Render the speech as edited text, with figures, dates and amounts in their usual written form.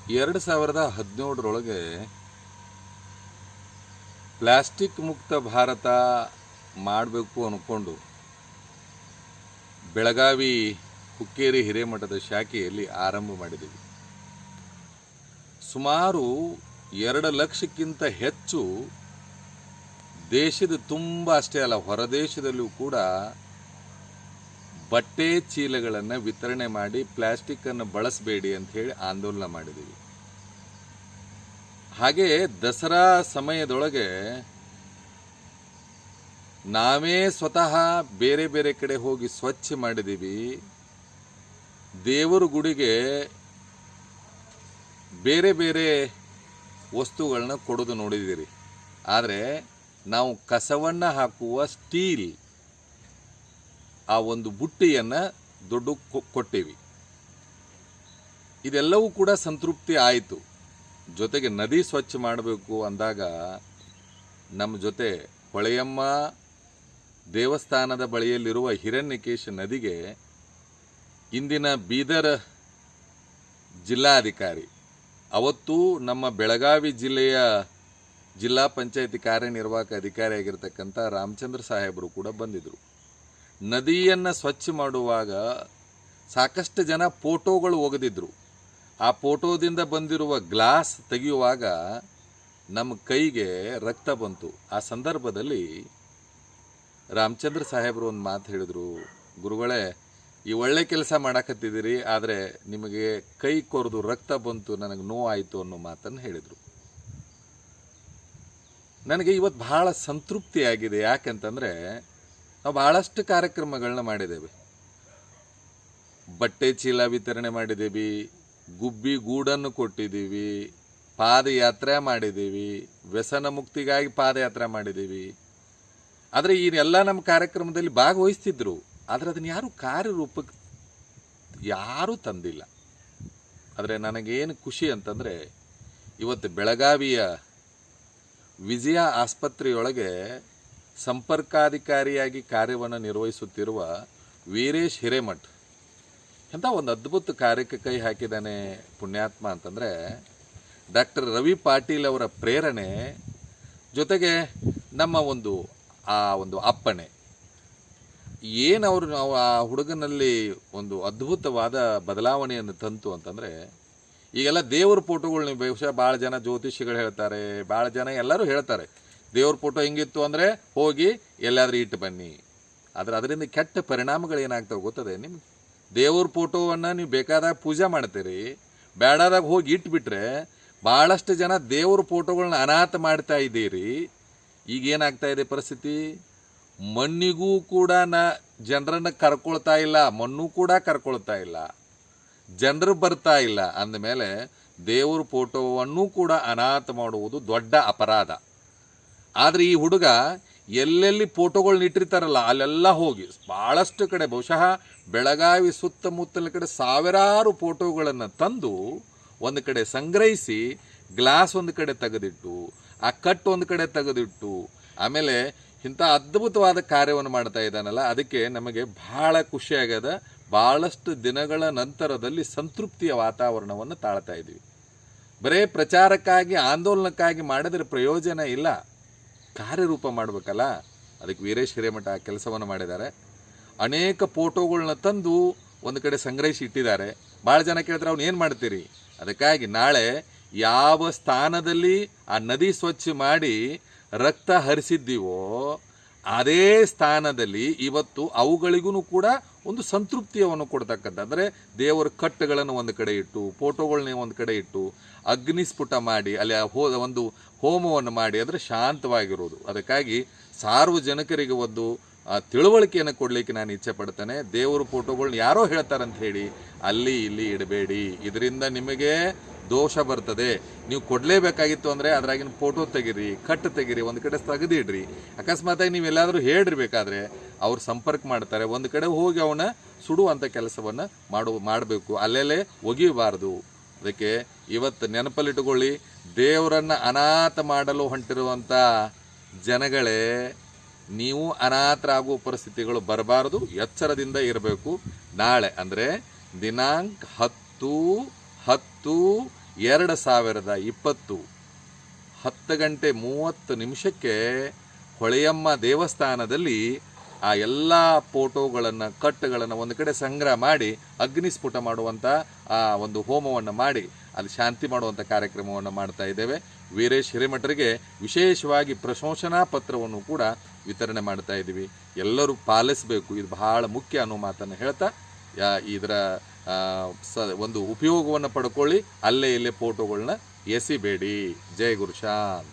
2017 plastic ಮುಕ್ತ ಭಾರತ ಮಾಡಬೇಕು ಅಂದ್ಕೊಂಡು ಬೆಳಗಾವಿ ಹುಕ್ಕೇರಿ ಹಿರೇಮಠದ ಶಾಖೆಯಲ್ಲಿ ಆರಂಭ ಮಾಡಿದ್ದೀವಿ. ಸುಮಾರು 2 ಲಕ್ಷಕ್ಕಿಂತ ಹೆಚ್ಚು ದೇಶದ ತುಂಬ ಅಷ್ಟೇ ಅಲ್ಲ, ಹೊರದೇಶದಲ್ಲೂ ಕೂಡ ಬಟ್ಟೆ ಚೀಲಗಳನ್ನು ವಿತರಣೆ ಮಾಡಿ ಪ್ಲಾಸ್ಟಿಕ್ಕನ್ನು ಬಳಸಬೇಡಿ ಅಂತ ಹೇಳಿ ಆಂದೋಲನ ಮಾಡಿದ್ದೀವಿ. ಹಾಗೆ ದಸರಾ ಸಮಯದೊಳಗೆ ನಾವೇ ಸ್ವತಃ ಬೇರೆ ಬೇರೆ ಕಡೆ ಹೋಗಿ ಸ್ವಚ್ಛ ಮಾಡಿದ್ದೀವಿ. ದೇವರ ಗುಡಿಗೆ ಬೇರೆ ಬೇರೆ ವಸ್ತುಗಳನ್ನ ಕೊಡೋದು ನೋಡಿದ್ದೀರಿ. ಆದರೆ ನಾವು ಕಸವನ್ನು ಹಾಕುವ ಸ್ಟೀಲ್ ಆ ಒಂದು ಬುಟ್ಟಿಯನ್ನು ದೊಡ್ಡ ಕೊಟ್ಟೇವಿ. ಇದೆಲ್ಲವೂ ಕೂಡ ಸಂತೃಪ್ತಿ ಆಯಿತು. ಜೊತೆಗೆ ನದಿ ಸ್ವಚ್ಛ ಮಾಡಬೇಕು ಅಂದಾಗ ನಮ್ಮ ಜೊತೆ ಹೊಳೆಯಮ್ಮ ದೇವಸ್ಥಾನದ ಬಳಿಯಲ್ಲಿರುವ ಹಿರಣ್ಯಕೇಶ ನದಿಗೆ ಇಂದಿನ ಬೀದರ್ ಜಿಲ್ಲಾಧಿಕಾರಿ, ಅವತ್ತು ನಮ್ಮ ಬೆಳಗಾವಿ ಜಿಲ್ಲೆಯ ಜಿಲ್ಲಾ ಪಂಚಾಯತಿ ಕಾರ್ಯನಿರ್ವಾಹಕ ಅಧಿಕಾರಿಯಾಗಿರ್ತಕ್ಕಂಥ ರಾಮಚಂದ್ರ ಸಾಹೇಬರು ಕೂಡ ಬಂದಿದ್ದರು. ನದಿಯನ್ನು ಸ್ವಚ್ಛ ಮಾಡುವಾಗ ಸಾಕಷ್ಟು ಜನ ಫೋಟೋಗಳು ಒಗೆದಿದ್ರು. ಆ ಫೋಟೋದಿಂದ ಬಂದಿರುವ ಗ್ಲಾಸ್ ತೆಗೆಯುವಾಗ ನಮ್ಮ ಕೈಗೆ ರಕ್ತ ಬಂತು. ಆ ಸಂದರ್ಭದಲ್ಲಿ ರಾಮಚಂದ್ರ ಸಾಹೇಬರು ಒಂದು ಮಾತು ಹೇಳಿದರು, ಗುರುಗಳೇ, ಈ ಒಳ್ಳೆ ಕೆಲಸ ಮಾಡಕತ್ತಿದ್ದೀರಿ, ಆದರೆ ನಿಮಗೆ ಕೈ ಕೊರೆದು ರಕ್ತ ಬಂತು, ನನಗೆ ನೋವಾಯಿತು ಅನ್ನೋ ಮಾತನ್ನು ಹೇಳಿದರು. ನನಗೆ ಇವತ್ತು ಬಹಳ ಸಂತೃಪ್ತಿಯಾಗಿದೆ. ಯಾಕೆಂತಂದರೆ ನಾವು ಬಹಳಷ್ಟು ಕಾರ್ಯಕ್ರಮಗಳನ್ನ ಮಾಡಿದ್ದೇವೆ. ಬಟ್ಟೆ ಚೀಲ ವಿತರಣೆ ಮಾಡಿದ್ದೀವಿ, ಗುಬ್ಬಿ ಗೂಡನ್ನು ಕೊಟ್ಟಿದ್ದೀವಿ, ಪಾದಯಾತ್ರೆ ಮಾಡಿದ್ದೀವಿ, ವ್ಯಸನ ಮುಕ್ತಿಗಾಗಿ ಪಾದಯಾತ್ರೆ ಮಾಡಿದ್ದೀವಿ. ಆದರೆ ಇದೆಲ್ಲ ನಮ್ಮ ಕಾರ್ಯಕ್ರಮದಲ್ಲಿ ಭಾಗವಹಿಸ್ತಿದ್ರು, ಆದರೆ ಅದನ್ನು ಯಾರೂ ಕಾರ್ಯರೂಪಕ್ಕೆ ಯಾರೂ ತಂದಿಲ್ಲ. ಆದರೆ ನನಗೇನು ಖುಷಿ ಅಂತಂದರೆ, ಇವತ್ತು ಬೆಳಗಾವಿಯ ವಿಜಯ ಆಸ್ಪತ್ರೆಯೊಳಗೆ ಸಂಪರ್ಕಾಧಿಕಾರಿಯಾಗಿ ಕಾರ್ಯವನ್ನು ನಿರ್ವಹಿಸುತ್ತಿರುವ ವೀರೇಶ್ ಹಿರೇಮಠ್ ಅಂತ ಒಂದು ಅದ್ಭುತ ಕಾರ್ಯಕ್ಕೆ ಕೈ ಹಾಕಿದ್ದಾನೆ ಪುಣ್ಯಾತ್ಮ. ಅಂತಂದರೆ ಡಾಕ್ಟರ್ ರವಿ ಪಾಟೀಲ್ ಅವರ ಪ್ರೇರಣೆ ಜೊತೆಗೆ ನಮ್ಮ ಒಂದು ಅಪ್ಪಣೆ ನಾವು ಆ ಹುಡುಗನಲ್ಲಿ ಒಂದು ಅದ್ಭುತವಾದ ಬದಲಾವಣೆಯನ್ನು ತಂತು ಅಂತಂದರೆ, ಈಗೆಲ್ಲ ದೇವ್ರ ಫೋಟೋಗಳು ನೀವು ಬಹುಶಃ ಭಾಳ ಜನ ಜ್ಯೋತಿಷಿಗಳು ಹೇಳ್ತಾರೆ, ಭಾಳ ಜನ ಎಲ್ಲರೂ ಹೇಳ್ತಾರೆ ದೇವ್ರ ಫೋಟೋ ಹೆಂಗಿತ್ತು ಅಂದರೆ ಹೋಗಿ ಎಲ್ಲಾದ್ರೂ ಇಟ್ಟು ಬನ್ನಿ. ಆದರೆ ಅದರಿಂದ ಕೆಟ್ಟ ಪರಿಣಾಮಗಳು ಏನಾಗ್ತವೆ ಗೊತ್ತದೆ ನಿಮ್ಗೆ? ದೇವ್ರ ಫೋಟೋವನ್ನು ನೀವು ಬೇಕಾದಾಗ ಪೂಜೆ ಮಾಡ್ತೀರಿ, ಬೇಡಾದಾಗ ಹೋಗಿ ಇಟ್ಬಿಟ್ರೆ ಭಾಳಷ್ಟು ಜನ ದೇವ್ರ ಫೋಟೋಗಳನ್ನ ಅನಾಥ ಮಾಡ್ತಾ ಇದ್ದೀರಿ. ಈಗೇನಾಗ್ತಾ ಇದೆ ಪರಿಸ್ಥಿತಿ? ಮಣ್ಣಿಗೂ ಕೂಡ ಜನರನ್ನು ಕರ್ಕೊಳ್ತಾ ಇಲ್ಲ, ಮಣ್ಣು ಕೂಡ ಕರ್ಕೊಳ್ತಾ ಇಲ್ಲ, ಜನರು ಬರ್ತಾ ಇಲ್ಲ. ಅಂದಮೇಲೆ ದೇವ್ರ ಫೋಟೋವನ್ನು ಕೂಡ ಅನಾಥ ಮಾಡುವುದು ದೊಡ್ಡ ಅಪರಾಧ. ಆದರೆ ಈ ಹುಡುಗ ಎಲ್ಲೆಲ್ಲಿ ಫೋಟೋಗಳನ್ನ ಇಟ್ಟಿರ್ತಾರಲ್ಲ ಅಲ್ಲೆಲ್ಲ ಹೋಗಿ ಭಾಳಷ್ಟು ಕಡೆ, ಬಹುಶಃ ಬೆಳಗಾವಿ ಸುತ್ತಮುತ್ತಲ ಕಡೆ ಸಾವಿರಾರು ಫೋಟೋಗಳನ್ನು ತಂದು ಒಂದು ಕಡೆ ಸಂಗ್ರಹಿಸಿ, ಗ್ಲಾಸ್ ಒಂದು ಕಡೆ ತೆಗೆದಿಟ್ಟು, ಆ ಕಟ್ ಒಂದು ಕಡೆ ತೆಗೆದಿಟ್ಟು, ಆಮೇಲೆ ಇಂಥ ಅದ್ಭುತವಾದ ಕಾರ್ಯವನ್ನು ಮಾಡ್ತಾ ಇದ್ದಾನಲ್ಲ, ಅದಕ್ಕೆ ನಮಗೆ ಭಾಳ ಖುಷಿಯಾಗ್ಯದ. ಭಾಳಷ್ಟು ದಿನಗಳ ನಂತರದಲ್ಲಿ ಸಂತೃಪ್ತಿಯ ವಾತಾವರಣವನ್ನು ತಾಳ್ತಾ ಇದ್ದೀವಿ. ಬರೇ ಪ್ರಚಾರಕ್ಕಾಗಿ ಆಂದೋಲನಕ್ಕಾಗಿ ಮಾಡಿದ್ರೆ ಪ್ರಯೋಜನ ಇಲ್ಲ, ಕಾರ್ಯರೂಪ ಮಾಡಬೇಕಲ್ಲ. ಅದಕ್ಕೆ ವೀರೇಶ್ ಹಿರೇಮಠ ಆ ಕೆಲಸವನ್ನು ಮಾಡಿದ್ದಾರೆ. ಅನೇಕ ಫೋಟೋಗಳನ್ನ ತಂದು ಒಂದು ಕಡೆ ಸಂಗ್ರಹಿಸಿ ಇಟ್ಟಿದ್ದಾರೆ. ಭಾಳ ಜನ ಕೇಳ್ತಾರೆ, ಅವ್ನು ಏನು ಮಾಡ್ತೀರಿ? ಅದಕ್ಕಾಗಿ ನಾಳೆ ಯಾವ ಸ್ಥಾನದಲ್ಲಿ ಆ ನದಿ ಸ್ವಚ್ಛ ಮಾಡಿ ರಕ್ತ ಹರಿಸಿದ್ದೀವೋ ಅದೇ ಸ್ಥಾನದಲ್ಲಿ ಇವತ್ತು ಅವುಗಳಿಗೂ ಕೂಡ ಒಂದು ಸಂತೃಪ್ತಿಯನ್ನು ಕೊಡ್ತಕ್ಕಂಥ, ಅಂದರೆ ದೇವರ ಕಟ್ಟುಗಳನ್ನು ಒಂದು ಕಡೆ ಇಟ್ಟು, ಫೋಟೋಗಳನ್ನ ಒಂದು ಕಡೆ ಇಟ್ಟು, ಅಗ್ನಿಸ್ಫುಟ ಮಾಡಿ ಅಲ್ಲಿ ಒಂದು ಹೋಮವನ್ನು ಮಾಡಿ ಅದರ ಶಾಂತವಾಗಿರೋದು. ಅದಕ್ಕಾಗಿ ಸಾರ್ವಜನಿಕರಿಗೆ ಒಂದು ತಿಳುವಳಿಕೆಯನ್ನು ಕೊಡಲಿಕ್ಕೆ ನಾನು ಇಚ್ಛೆ ಪಡ್ತೇನೆ. ದೇವರ ಫೋಟೋಗಳನ್ನ ಯಾರೋ ಹೇಳ್ತಾರಂತ ಹೇಳಿ ಅಲ್ಲಿ ಇಲ್ಲಿ ಇಡಬೇಡಿ, ಇದರಿಂದ ನಿಮಗೆ ದೋಷ ಬರ್ತದೆ. ನೀವು ಕೊಡಲೇಬೇಕಾಗಿತ್ತು ಅಂದರೆ ಅದರಾಗಿನ ಫೋಟೋ ತೆಗೀರಿ, ಕಟ್ಟು ತೆಗೀರಿ, ಒಂದು ಕಡೆ ತೆಗೆದಿಡ್ರಿ. ಅಕಸ್ಮಾತಾಗಿ ನೀವು ಎಲ್ಲಾದರೂ ಹೇಳಿರ್ಬೇಕಾದ್ರೆ ಅವ್ರು ಸಂಪರ್ಕ ಮಾಡ್ತಾರೆ, ಒಂದು ಕಡೆ ಹೋಗಿ ಅವನ್ನ ಸುಡುವಂಥ ಕೆಲಸವನ್ನು ಮಾಡಬೇಕು, ಅಲ್ಲೆಲ್ಲೇ ಒಗಿಬಾರ್ದು. ಅದಕ್ಕೆ ಇವತ್ತು ನೆನಪಲ್ಲಿಟ್ಟುಕೊಳ್ಳಿ, ದೇವರನ್ನು ಅನಾಥ ಮಾಡಲು ಹೊಂಟಿರುವಂಥ ಜನಗಳೇ, ನೀವು ಅನಾಥರಾಗುವ ಪರಿಸ್ಥಿತಿಗಳು ಬರಬಾರದು, ಎಚ್ಚರದಿಂದ ಇರಬೇಕು. ನಾಳೆ ಅಂದರೆ ದಿನಾಂಕ 10/10 2020 10:30 ಹೊಳೆಯಮ್ಮ ದೇವಸ್ಥಾನದಲ್ಲಿ ಆ ಎಲ್ಲ ಫೋಟೋಗಳನ್ನು ಕಟ್ಟುಗಳನ್ನು ಒಂದು ಕಡೆ ಸಂಗ್ರಹ ಮಾಡಿ ಅಗ್ನಿಸ್ಫುಟ ಮಾಡುವಂಥ ಆ ಒಂದು ಹೋಮವನ್ನು ಮಾಡಿ ಅಲ್ಲಿ ಶಾಂತಿ ಮಾಡುವಂಥ ಕಾರ್ಯಕ್ರಮವನ್ನು ಮಾಡ್ತಾ ಇದ್ದೇವೆ. ವೀರೇಶ್ ಹಿರೇಮಠರಿಗೆ ವಿಶೇಷವಾಗಿ ಪ್ರಶಂಸನಾ ಪತ್ರವನ್ನು ಕೂಡ ವಿತರಣೆ ಮಾಡ್ತಾ ಇದ್ದೀವಿ. ಎಲ್ಲರೂ ಪಾಲಿಸಬೇಕು, ಇದು ಬಹಳ ಮುಖ್ಯ ಅನ್ನೋ ಮಾತನ್ನು ಹೇಳ್ತಾ ಇದರ ಒಂದು ಉಪಯೋಗವನ್ನು ಪಡ್ಕೊಳ್ಳಿ. ಅಲ್ಲೇ ಇಲ್ಲೇ ಫೋಟೋಗಳನ್ನ ಎಸಿಬೇಡಿ. ಜೈ ಗುರುಶಾಂತ್.